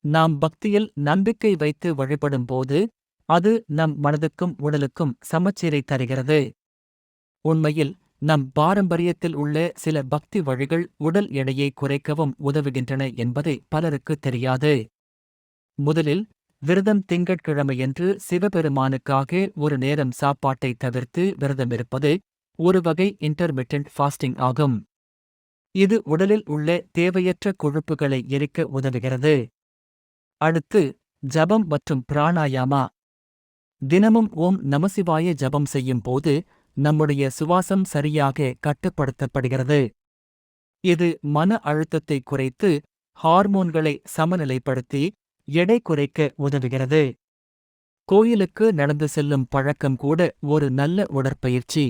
நாம் பக்தியில் நம்பிக்கை வைத்து வழிபடும் போது அது நம் மனதுக்கும் உடலுக்கும் சமச்சீரை தருகிறது. உண்மையில் நம் பாரம்பரியத்தில் உள்ள சில பக்தி வழிகள் உடல் எடையை குறைக்கவும் உதவுகின்றன என்பதை பலருக்கு தெரியாது. முதலில் விரதம் திங்கட்கிழமையன்று சிவபெருமானுக்காக ஒரு நேரம் சாப்பாட்டை தவிர்த்து விரதமிருப்பது ஒரு வகை இன்டர்மிட்டன்ட் ஃபாஸ்டிங் ஆகும். இது உடலில் உள்ள தேவையற்ற கொழுப்புகளை எரிக்க உதவுகிறது. அடுத்து ஜபம் மற்றும் பிராணாயாமா. தினமும் ஓம் நமசிவாய ஜபம் செய்யும் போது நம்முடைய சுவாசம் சரியாக கட்டுப்படுத்தப்படுகிறது. இது மன அழுத்தத்தை குறைத்து ஹார்மோன்களை சமநிலைப்படுத்தி எடை குறைக்க உதவுகிறது. கோயிலுக்கு நடந்து செல்லும் பழக்கம் கூட ஒரு நல்ல உடற்பயிற்சி.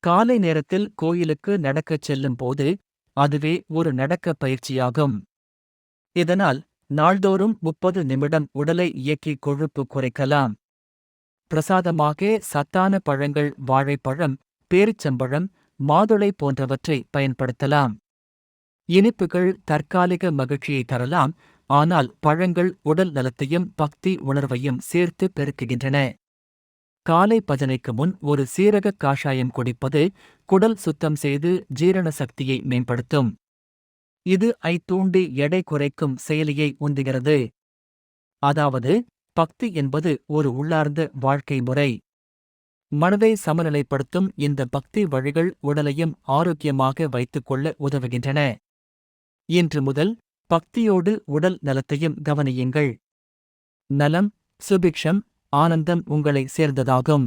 காலை நேரத்தில் கோயிலுக்கு நடக்கச் செல்லும் போது அதுவே ஒரு நடக்க பயிற்சியாகும். இதனால் நாள்தோறும் 30 நிமிடம் உடலை இயக்கி கொழுப்பு குறைக்கலாம். பிரசாதமாக சத்தான பழங்கள் வாழைப்பழம், பேரிச்சம்பழம், மாதுளை போன்றவற்றை பயன்படுத்தலாம். இனிப்புகள் தற்காலிக மகிழ்ச்சியை தரலாம், ஆனால் பழங்கள் உடல் நலத்தையும் பக்தி உணர்வையும் சேர்த்து பெருக்குகின்றன. காலை பஜனைக்கு முன் ஒரு சீரக காஷாயம் குடிப்பது குடல் சுத்தம் செய்து ஜீரண சக்தியை மேம்படுத்தும். இது தூண்டி எடை குறைக்கும் செயலியை உந்துகிறது. அதாவது பக்தி என்பது ஒரு உள்ளார்ந்த வாழ்க்கை முறை. மனதை சமநிலைப்படுத்தும் இந்த பக்தி வழிகள் உடலையும் ஆரோக்கியமாக வைத்துக் கொள்ள உதவுகின்றன. இன்று முதல் பக்தியோடு உடல் நலத்தையும் கவனியுங்கள். நலம், சுபிக்ஷம், ஆனந்தம் உங்களை சேர்ந்ததாகும்.